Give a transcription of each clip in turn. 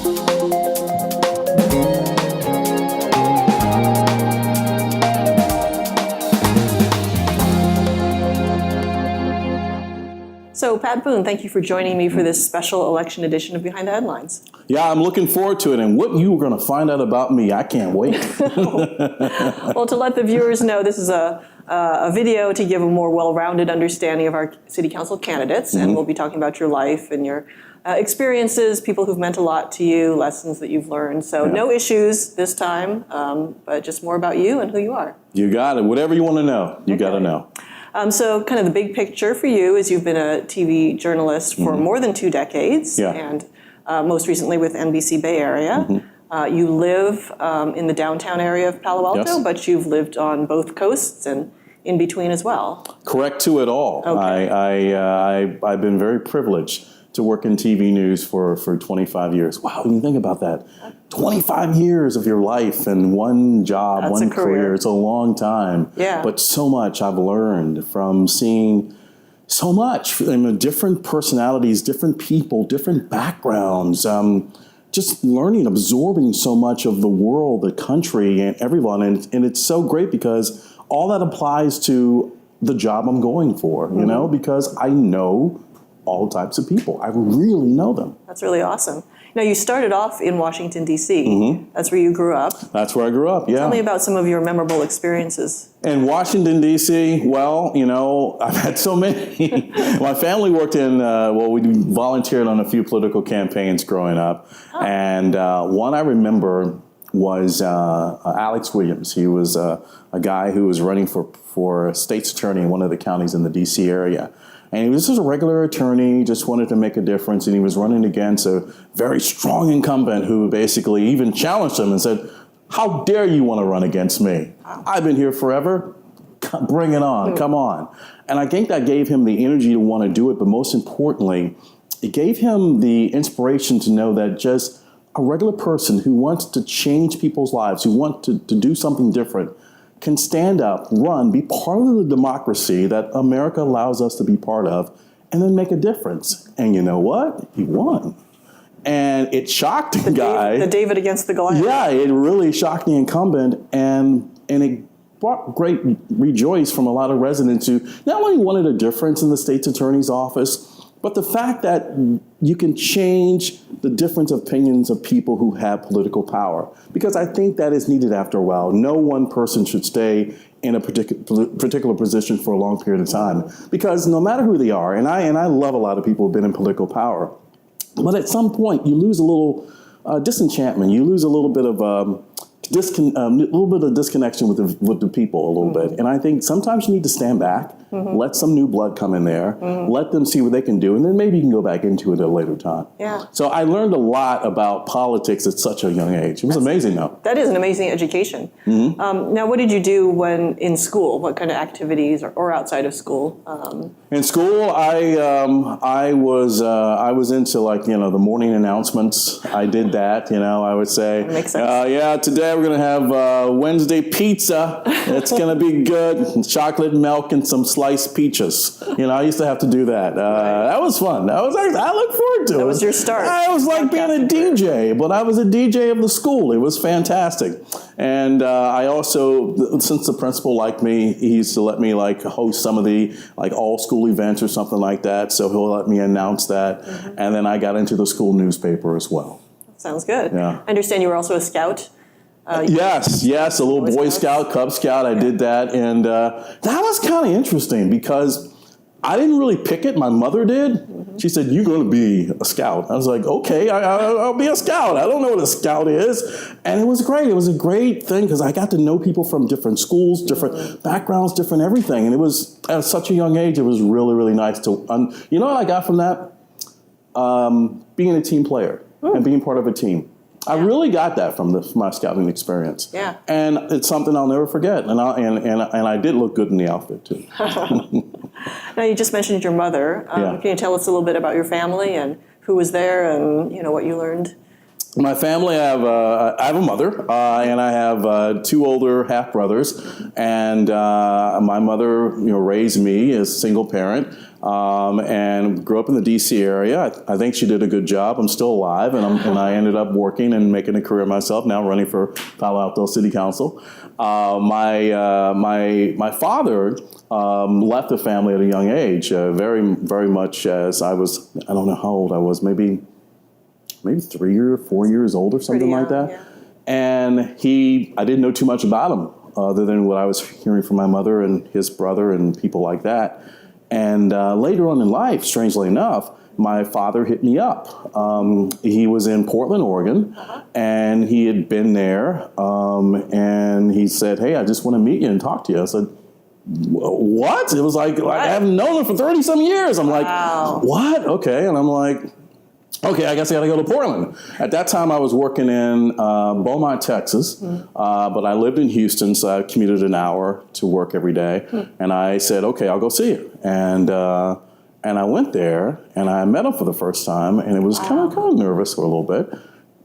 So, Pat Boone, thank you for joining me for this special election edition of Behind the Headlines. Yeah, I'm looking forward to it. And what you are going to find out about me, I can't wait. Well, to let the viewers know, this is a video to give a more well-rounded understanding of our city council candidates. And we'll be talking about your life and your experiences, people who've meant a lot to you, lessons that you've learned. So no issues this time, but just more about you and who you are. You got it. Whatever you want to know, you got to know. So kind of the big picture for you is you've been a TV journalist for more than 2 decades, and most recently with NBC Bay Area. You live in the downtown area of Palo Alto, but you've lived on both coasts and in between as well. Correct to it all. Okay. I've been very privileged to work in TV news for 25 years. Wow, when you think about that, 25 years of your life and one job, one career. It's a long time. Yeah. But so much I've learned from seeing so much. I mean, different personalities, different people, different backgrounds, just learning, absorbing so much of the world, the country, and everyone. And it's so great because all that applies to the job I'm going for, you know, because I know all types of people. I really know them. That's really awesome. Now, you started off in Washington, D.C. That's where you grew up. That's where I grew up, yeah. Tell me about some of your memorable experiences. In Washington, D.C., well, you know, I've had so many. My family worked in, we volunteered on a few political campaigns growing up. And one I remember was Alex Williams. He was a guy who was running for state's attorney in one of the counties in the D.C. area. And he was just a regular attorney, just wanted to make a difference, and he was running against a very strong incumbent who basically even challenged him and said, "How dare you want to run against me? I've been here forever. Bring it on, come on." And I think that gave him the energy to want to do it, but most importantly, it gave him the inspiration to know that just a regular person who wants to change people's lives, who wants to do something different, can stand up, run, be part of the democracy that America allows us to be part of, and then make a difference. And you know what? He won. And it shocked the guy. The David against the Goliath. Yeah, it really shocked the incumbent, and it brought great rejoice from a lot of residents who not only wanted a difference in the state's attorney's office, but the fact that you can change the different opinions of people who have political power. Because I think that is needed after a while. No one person should stay in a particular position for a long period of time. Because no matter who they are, and I love a lot of people who've been in political power, but at some point you lose a little disenchantment. You lose a little bit of disconnection with the people a little bit. And I think sometimes you need to stand back, let some new blood come in there, let them see what they can do, and then maybe you can go back into it at a later time. Yeah. So I learned a lot about politics at such a young age. It was amazing, though. That is an amazing education. Now, what did you do when in school? What kind of activities or outside of school? In school, I was into, like, you know, the morning announcements. I did that. You know, I would say, that makes sense. Yeah, today we're going to have Wednesday pizza. It's going to be good. Chocolate milk and some sliced peaches. You know, I used to have to do that. That was fun. I look forward to it. That was your start. I was like being a DJ, but I was a DJ of the school. It was fantastic. And I also, since the principal liked me, he used to let me like host some of the like all school events or something like that. So he'll let me announce that. And then I got into the school newspaper as well. Sounds good. Yeah. I understand you were also a scout. Yes, a little Boy Scout, Cub Scout. I did that, and that was kind of interesting because I didn't really pick it. My mother did. She said, "You're going to be a scout." I was like, "Okay, I'll be a scout." I don't know what a scout is, and it was great. It was a great thing because I got to know people from different schools, different backgrounds, different everything, and it was at such a young age. It was really, really nice to. You know what I got from that? Being a team player and being part of a team. I really got that from my scouting experience. Yeah. And it's something I'll never forget. And I did look good in the outfit, too. Now, you just mentioned your mother. Can you tell us a little bit about your family and who was there and, you know, what you learned? My family, I have a mother, and I have 2 older half brothers. And my mother, you know, raised me as a single parent. and grew up in the D.C. area. I think she did a good job. I'm still alive, and I ended up working and making a career myself, now running for Palo Alto City Council. My father left the family at a young age, very much as I was, I don't know how old I was, maybe 3 or 4 years old or something like that. Yeah. And I didn't know too much about him other than what I was hearing from my mother and his brother and people like that. And later on in life, strangely enough, my father hit me up. He was in Portland, Oregon, and he had been there, and he said, "Hey, I just want to meet you and talk to you." I said, "What?" It was like I haven't known him for 30-some years. I'm like, "What?" Okay, and I'm like, okay, I guess I got to go to Portland. At that time, I was working in Beaumont, Texas, but I lived in Houston, so I commuted an hour to work every day. And I said, okay, I'll go see you. And I went there, and I met him for the first time, and it was kind of nervous for a little bit.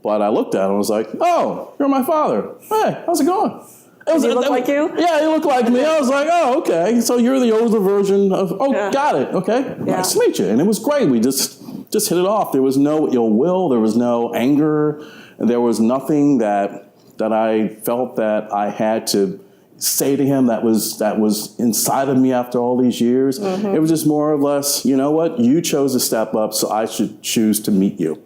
But I looked at him and was like, oh, you're my father. Hey, how's it going? Does he look like you? Yeah, he looked like me. I was like, oh, okay. So you're the older version of, got it. Okay. Nice to meet you. And it was great. We just hit it off. There was no ill will. There was no anger. There was nothing that I felt that I had to say to him that was inside of me after all these years. It was just more or less, you know what? You chose to step up, so I should choose to meet you.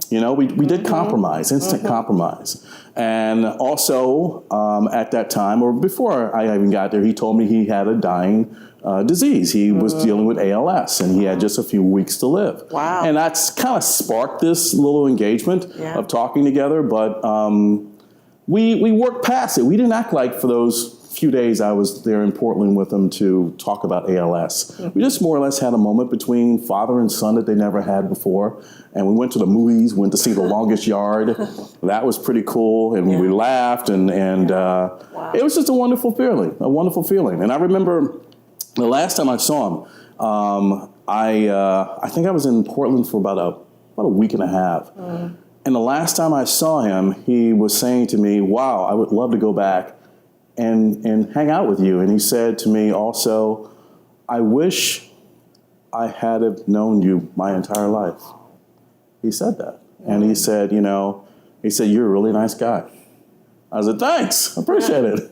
You know, we did compromise, instant compromise. And also, at that time, or before I even got there, he told me he had a dying disease. He was dealing with ALS, and he had just a few weeks to live. Wow. And that's kind of sparked this little engagement of talking together, but we worked past it. We didn't act like for those few days I was there in Portland with him to talk about ALS. We just more or less had a moment between father and son that they never had before. And we went to the movies, went to see The Longest Yard. That was pretty cool. And we laughed, and it was just a wonderful feeling. And I remember the last time I saw him, I think I was in Portland for about a week and a half. And the last time I saw him, he was saying to me, wow, I would love to go back and hang out with you. And he said to me also, I wish I had have known you my entire life. He said that. And he said, you're a really nice guy. I said, thanks, I appreciate it.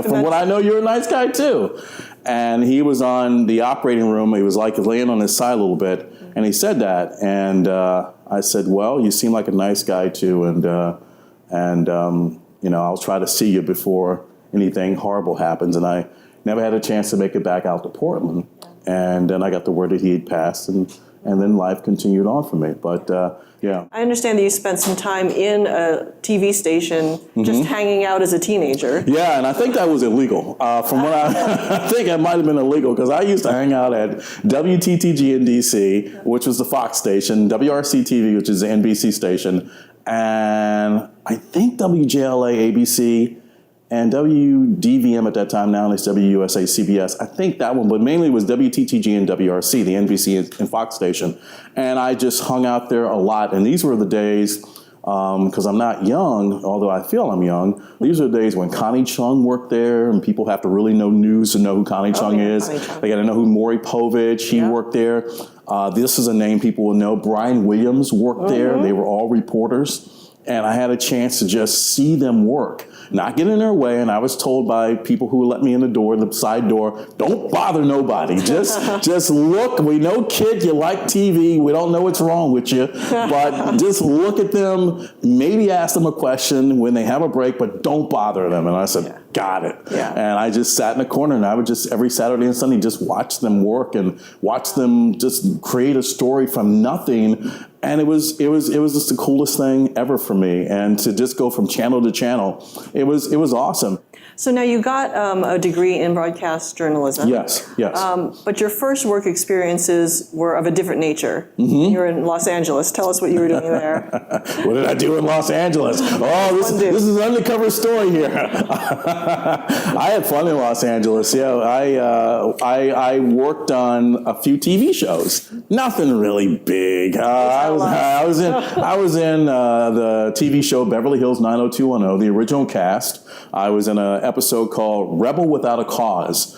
From what I know, you're a nice guy too. And he was on the operating room. He was like laying on his side a little bit. And he said that. And I said, well, you seem like a nice guy too. And I'll try to see you before anything horrible happens. And I never had a chance to make it back out to Portland. And then I got the word that he had passed, and then life continued on for me. But I understand that you spent some time in a TV station just hanging out as a teenager. Yeah, and I think that was illegal. From what I think it might have been illegal, because I used to hang out at WTTG in D.C., which was the Fox station, WRC-TV, which is the NBC station, and I think WJLA, ABC, and WDVM at that time, now it's WUSA, CBS. I think that one, but mainly it was WTTG and WRC, the NBC and Fox station. And I just hung out there a lot. And these were the days, because I'm not young, although I feel I'm young, these are the days when Connie Chung worked there, and people have to really know news to know who Connie Chung is. They got to know who Maury Povich, he worked there. This is a name people will know. Brian Williams worked there. They were all reporters. And I had a chance to just see them work, not get in their way. And I was told by people who let me in the door, the side door, don't bother nobody. Just look. We know, kid, you like TV. We don't know what's wrong with you. But just look at them, maybe ask them a question when they have a break, but don't bother them. And I said, got it. And I just sat in a corner, and I would just, every Saturday and Sunday, just watch them work and watch them just create a story from nothing. And it was just the coolest thing ever for me. And to just go from channel to channel, it was awesome. So now you got a degree in broadcast journalism. Yes. But your first work experiences were of a different nature. You were in Los Angeles. Tell us what you were doing there. What did I do in Los Angeles? Oh, this is an undercover story here. I had fun in Los Angeles. Yeah, I worked on a few TV shows. Nothing really big. big. I was in the TV show Beverly Hills 90210, the original cast. I was in an episode called Rebel Without a Cause.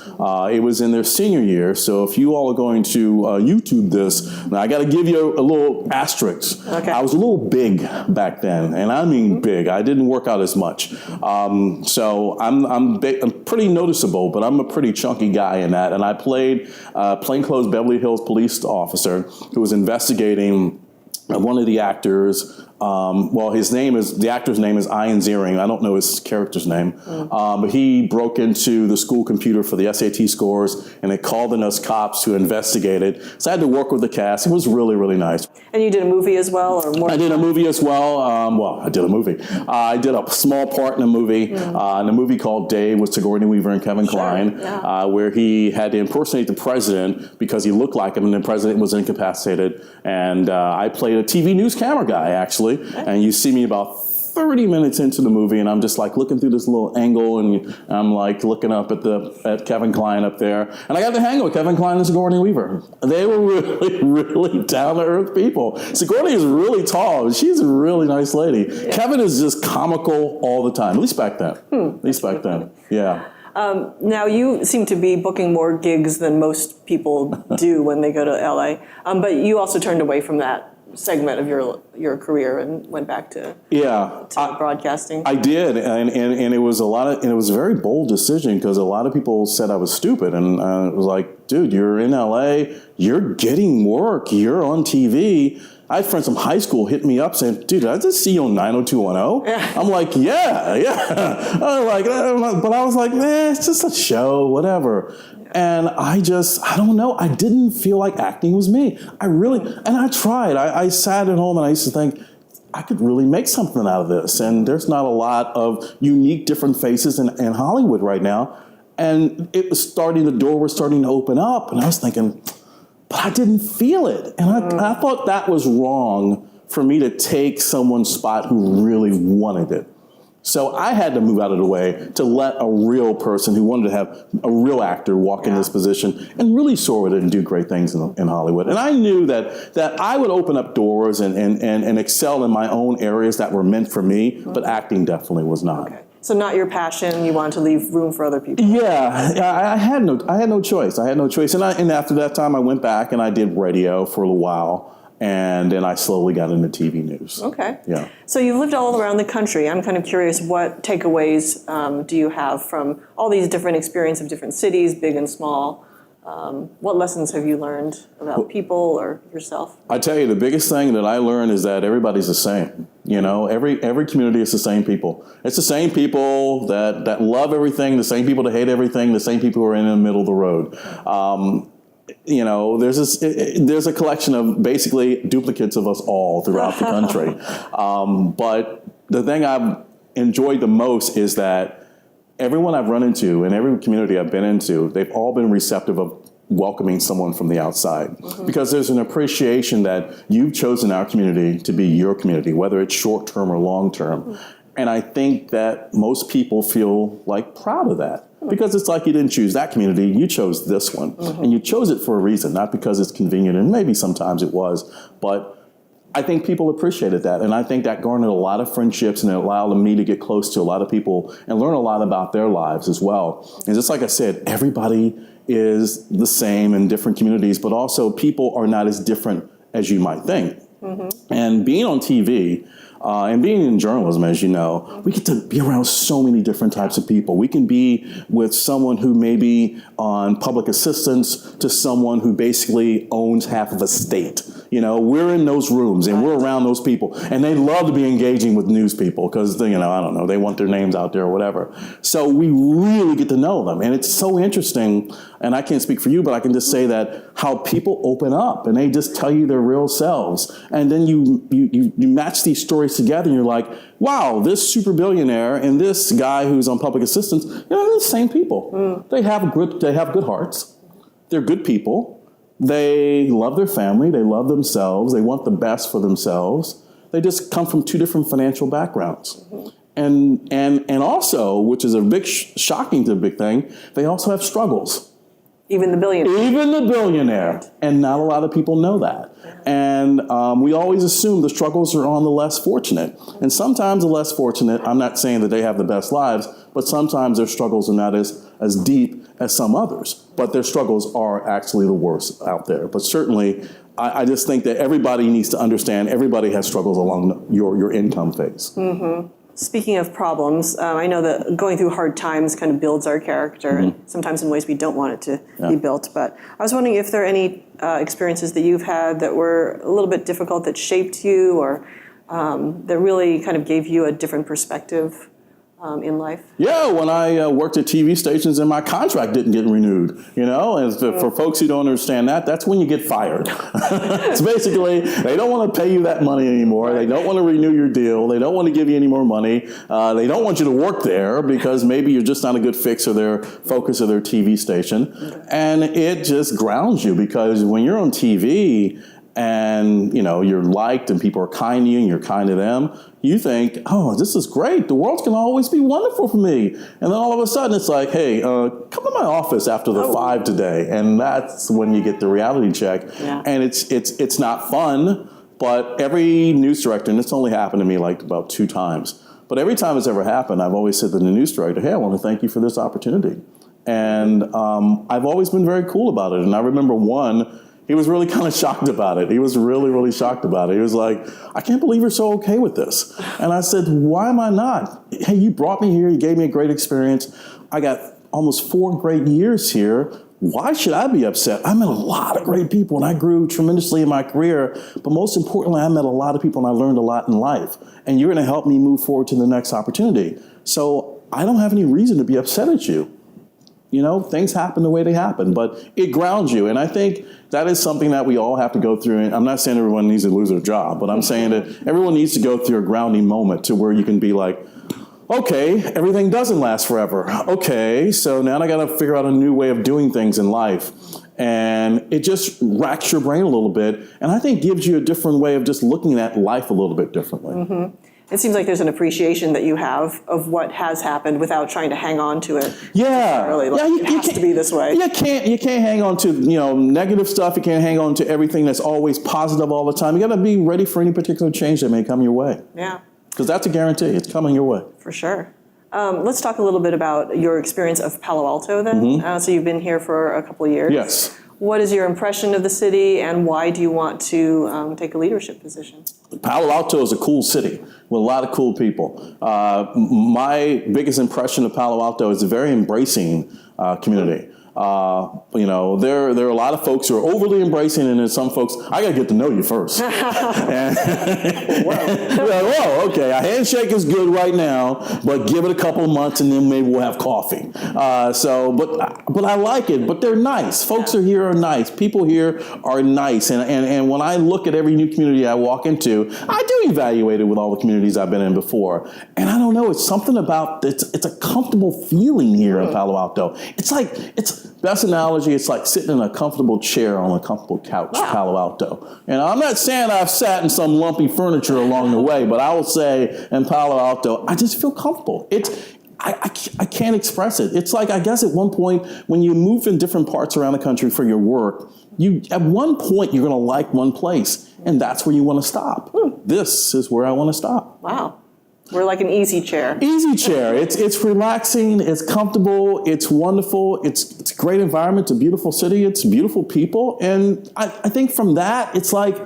It was in their senior year, so if you all are going to YouTube this, now I got to give you a little asterisk. Okay. I was a little big back then, and I mean big. I didn't work out as much, so I'm pretty noticeable, but I'm a pretty chunky guy in that. And I played plainclothes Beverly Hills police officer who was investigating one of the actors. The actor's name is Ian Ziering. I don't know his character's name. But he broke into the school computer for the SAT scores, and they called in us cops who investigated. So I had to work with the cast. It was really, really nice. And you did a movie as well, or more? I did a movie as well. I did a movie. I did a small part in a movie. In a movie called Dave with Sigourney Weaver and Kevin Kline, where he had to impersonate the president because he looked like him, and the president was incapacitated. And I played a TV news camera guy, actually. And you see me about 30 minutes into the movie, and I'm just like looking through this little angle, and I'm like looking up at Kevin Kline up there. And I got to hang with Kevin Kline and Sigourney Weaver. They were really, really down-to-earth people. Sigourney is really tall. She's a really nice lady. Yeah. Kevin is just comical all the time, at least back then. Yeah. Now, you seem to be booking more gigs than most people do when they go to LA, but you also turned away from that segment of your career and went back to broadcasting. I did, and it was it was a very bold decision because a lot of people said I was stupid, and it was like, dude, you're in LA, you're getting work, you're on TV. I had friends from high school hit me up saying, dude, did I just see you on 90210? Yeah. I'm like, yeah. But I was like, man, it's just a show, whatever. And I don't know. I didn't feel like acting was me. And I tried. I sat at home and I used to think, I could really make something out of this. And there's not a lot of unique different faces in Hollywood right now. And the door was starting to open up. And I was thinking, but I didn't feel it. And I thought that was wrong for me to take someone's spot who really wanted it. So I had to move out of the way to let a real person who wanted to have a real actor walk in this position and really soar with it and do great things in Hollywood. And I knew that I would open up doors and excel in my own areas that were meant for me, but acting definitely was not. Okay. So not your passion. You wanted to leave room for other people. Yeah, I had no choice. And after that time, I went back and I did radio for a little while. And then I slowly got into TV news. Okay. Yeah. So you've lived all around the country. I'm kind of curious, what takeaways do you have from all these different experiences of different cities, big and small? What lessons have you learned about people or yourself? I tell you, the biggest thing that I learned is that everybody's the same. You know, every community is the same people. It's the same people that love everything, the same people that hate everything, the same people who are in the middle of the road. There's a collection of basically duplicates of us all throughout the country. But the thing I've enjoyed the most is that everyone I've run into and every community I've been into, they've all been receptive of welcoming someone from the outside. Because there's an appreciation that you've chosen our community to be your community, whether it's short-term or long-term. And I think that most people feel like proud of that. Because it's like you didn't choose that community, you chose this one. And you chose it for a reason, not because it's convenient, and maybe sometimes it was. But I think people appreciated that. And I think that garnered a lot of friendships, and it allowed me to get close to a lot of people and learn a lot about their lives as well. And just like I said, everybody is the same in different communities, but also people are not as different as you might think. And being on TV, and being in journalism, as you know, we get to be around so many different types of people. We can be with someone who may be on public assistance to someone who basically owns half of a state. You know, we're in those rooms and we're around those people, and they love to be engaging with news people because, I don't know, they want their names out there or whatever. So we really get to know them, and it's so interesting. And I can't speak for you, but I can just say that how people open up and they just tell you their real selves. And then you match these stories together and you're like, wow, this super billionaire and this guy who's on public assistance, they're the same people. They have good hearts. They're good people. They love their family. They love themselves. They want the best for themselves. They just come from two different financial backgrounds. And also, which is a big shocking to a big thing, they also have struggles. Even the billionaire. Even the billionaire. And not a lot of people know that. And we always assume the struggles are on the less fortunate. And sometimes the less fortunate, I'm not saying that they have the best lives, but sometimes their struggles are not as deep as some others. But their struggles are actually the worst out there. But certainly, I just think that everybody needs to understand everybody has struggles along your income phase. Mm-hmm. Speaking of problems, I know that going through hard times kind of builds our character, and sometimes in ways we don't want it to be built. But I was wondering if there are any experiences that you've had that were a little bit difficult that shaped you, or that really kind of gave you a different perspective in life? Yeah, when I worked at TV stations and my contract didn't get renewed, and for folks who don't understand that, that's when you get fired. It's basically, they don't want to pay you that money anymore. They don't want to renew your deal. They don't want to give you any more money. They don't want you to work there because maybe you're just not a good fix of their focus of their TV station. And it just grounds you because when you're on TV and, you're liked and people are kind to you and you're kind to them, you think, oh, this is great. The world's going to always be wonderful for me. And then all of a sudden it's like, hey, come to my office after the 5 today. And that's when you get the reality check. Yeah. And it's not fun, but every news director, and it's only happened to me like about 2 times, but every time it's ever happened, I've always said to the news director, hey, I want to thank you for this opportunity. And I've always been very cool about it. And I remember one, he was really kind of shocked about it. He was really, really shocked about it. He was like, I can't believe you're so okay with this. And I said, why am I not? Hey, you brought me here. You gave me a great experience. I got almost 4 great years here. Why should I be upset? I met a lot of great people and I grew tremendously in my career. But most importantly, I met a lot of people and I learned a lot in life. And you're going to help me move forward to the next opportunity. So I don't have any reason to be upset at you. Things happen the way they happen, but it grounds you. And I think that is something that we all have to go through. And I'm not saying everyone needs to lose their job, but I'm saying that everyone needs to go through a grounding moment to where you can be like, okay, everything doesn't last forever. Okay, so now I got to figure out a new way of doing things in life. And it just racks your brain a little bit. And I think gives you a different way of just looking at life a little bit differently. Mm-hmm. It seems like there's an appreciation that you have of what has happened without trying to hang on to it. Yeah, it has to be this way. You can't hang on to negative stuff. You can't hang on to everything that's always positive all the time. You got to be ready for any particular change that may come your way. Yeah, because that's a guarantee. It's coming your way for sure. Let's talk a little bit about your experience of Palo Alto then. So you've been here for a couple of years. Yes. What is your impression of the city, and why do you want to take a leadership position? Palo Alto is a cool city with a lot of cool people. My biggest impression of Palo Alto is a very embracing community. There are a lot of folks who are overly embracing, and then some folks, I got to get to know you first. Whoa, okay, a handshake is good right now, but give it a couple of months and then maybe we'll have coffee. But I like it, but they're nice. Folks here are nice. People here are nice. And when I look at every new community I walk into, I do evaluate it with all the communities I've been in before. And I don't know, it's something about, it's a comfortable feeling here in Palo Alto. Best analogy, it's like sitting in a comfortable chair on a comfortable couch, Palo Alto. And I'm not saying I've sat in some lumpy furniture along the way, but I will say in Palo Alto, I just feel comfortable. I can't express it. It's like, I guess at one point, when you move in different parts around the country for your work, at one point, you're going to like one place, and that's where you want to stop. This is where I want to stop. Wow. We're like an easy chair. Easy chair. It's relaxing. It's comfortable. It's wonderful. It's a great environment. It's a beautiful city. It's beautiful people. And I think from that, it's like,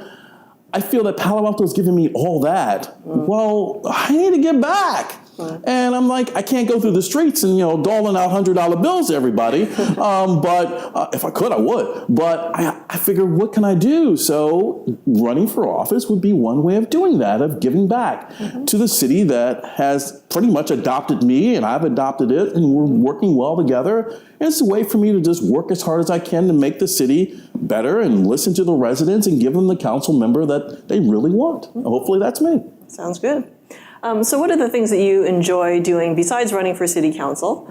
I feel that Palo Alto is giving me all that. Well, I need to get back. And I'm like, I can't go through the streets and, doling out $100 bills to everybody. But if I could, I would. But I figured, what can I do? So running for office would be one way of doing that, of giving back to the city that has pretty much adopted me, and I've adopted it, and we're working well together. And it's a way for me to just work as hard as I can to make the city better and listen to the residents and give them the council member that they really want. Hopefully that's me. Sounds good. So what are the things that you enjoy doing besides running for city council,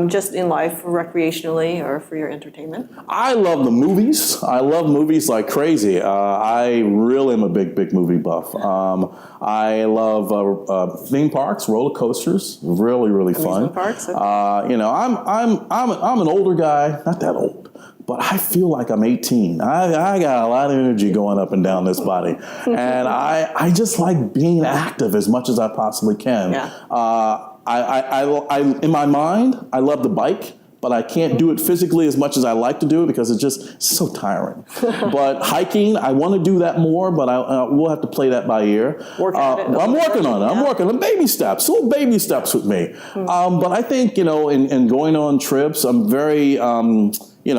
just in life, recreationally, or for your entertainment? I love the movies. I love movies like crazy. I really am a big movie buff. I love theme parks, roller coasters, really fun. Parks? Okay. I'm an older guy, not that old. but I feel like I'm 18. I got a lot of energy going up and down this body. And I just like being active as much as I possibly can. Yeah. In my mind, I love the bike, but I can't do it physically as much as I like to do it because it's just so tiring. But hiking, I want to do that more, but we'll have to play that by ear. Work at it. I'm working on it. I'm working on baby steps, little baby steps with me. But I think, in going on trips, I'm very,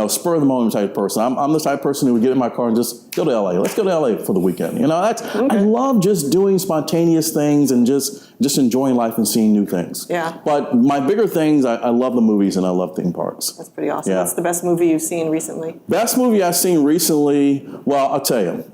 spur of the moment type of person. I'm the type of person who would get in my car and just go to LA. Let's go to LA for the weekend. I love just doing spontaneous things and just enjoying life and seeing new things. Yeah. But my bigger things, I love the movies and I love theme parks. That's pretty awesome. Yeah. What's the best movie you've seen recently? Best movie I've seen recently, well, I'll tell you.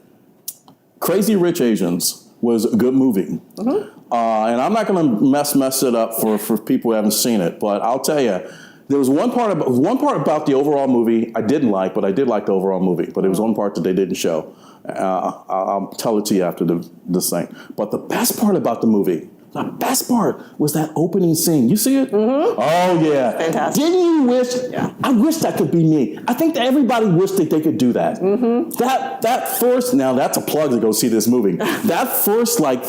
Crazy Rich Asians was a good movie. And I'm not going to mess it up for people who haven't seen it, but I'll tell you, there was one part about the overall movie I didn't like, but I did like the overall movie. But there was one part that they didn't show. I'll tell it to you after this thing. But the best part about the movie, the best part was that opening scene. You see it? Oh, yeah. Fantastic. Didn't you wish? Yeah. I wish that could be me. I think that everybody wished that they could do that. That first, now that's a plug to go see this movie. That first, like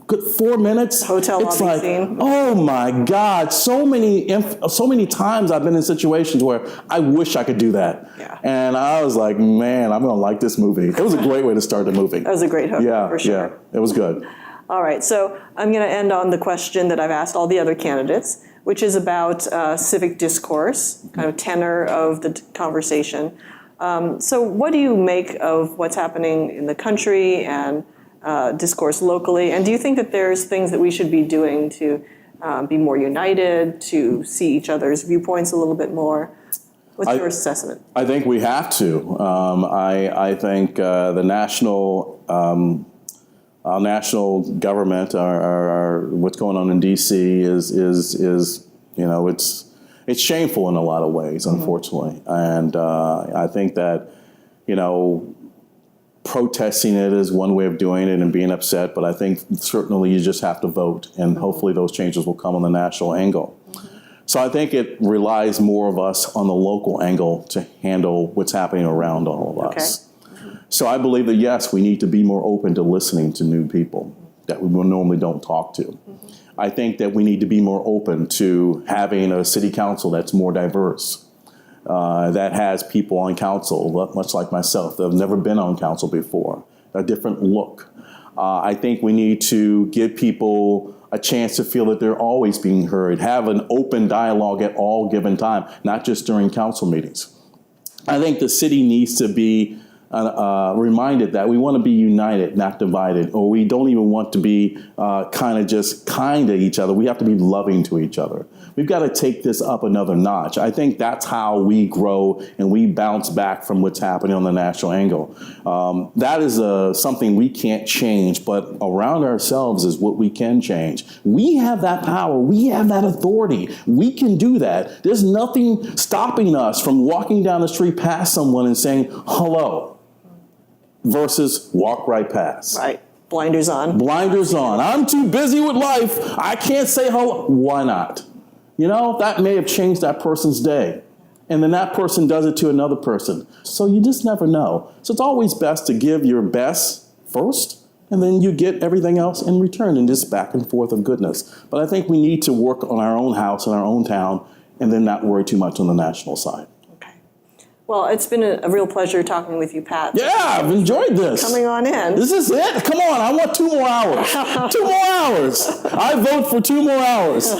good 4 minutes. Hotel it's lobby like, scene. oh my God. So many times I've been in situations where I wish I could do that. Yeah. And I was like, man, I'm going to like this movie. It was a great way to start the movie. That was a great hook, for sure. Yeah, it was good. All right, so I'm going to end on the question that I've asked all the other candidates, which is about civic discourse, kind of tenor of the conversation. So what do you make of what's happening in the country and discourse locally? And do you think that there's things that we should be doing to be more united, to see each other's viewpoints a little bit more? What's your assessment? I think we have to. I think the national government, our what's going on in D.C. is it's shameful in a lot of ways, unfortunately. And I think that protesting it is one way of doing it and being upset. But I think certainly you just have to vote, and hopefully those changes will come on the national angle. So I think it relies more of us on the local angle to handle what's happening around all of us. So I believe that, yes, we need to be more open to listening to new people that we normally don't talk to. I think that we need to be more open to having a city council that's more diverse, that has people on council, much like myself, that have never been on council before, a different look. I think we need to give people a chance to feel that they're always being heard, have an open dialogue at all given time, not just during council meetings. I think the city needs to be reminded that we want to be united, not divided, or we don't even want to be kind to each other. We have to be loving to each other. We've got to take this up another notch. I think that's how we grow and we bounce back from what's happening on the national angle. That is something we can't change, but around ourselves is what we can change. We have that power. We have that authority. We can do that. There's nothing stopping us from walking down the street past someone and saying, hello, versus walk right past. Right. Blinders on. Blinders on. I'm too busy with life. I can't say hello. Why not? That may have changed that person's day. And then that person does it to another person. So you just never know. So it's always best to give your best first, and then you get everything else in return in this back and forth of goodness. But I think we need to work on our own house and our own town and then not worry too much on the national side. Well, it's been a real pleasure talking with you, Pat. Yeah, I've enjoyed this. Coming on in. This is it? Come on, I want 2 more hours. 2 more hours. I vote for 2 more hours.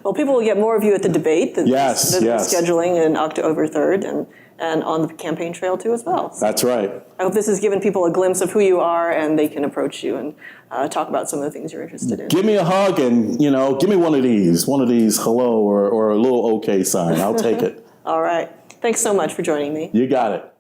Well, people will get more of you at the debate that yes. scheduling in October 3rd and on the campaign trail too as well. So that's right. I hope this has given people a glimpse of who you are and they can approach you and talk about some of the things you're interested in. Give me a hug and, give me one of these hello or a little okay sign. I'll take it. All right. Thanks so much for joining me. You got it.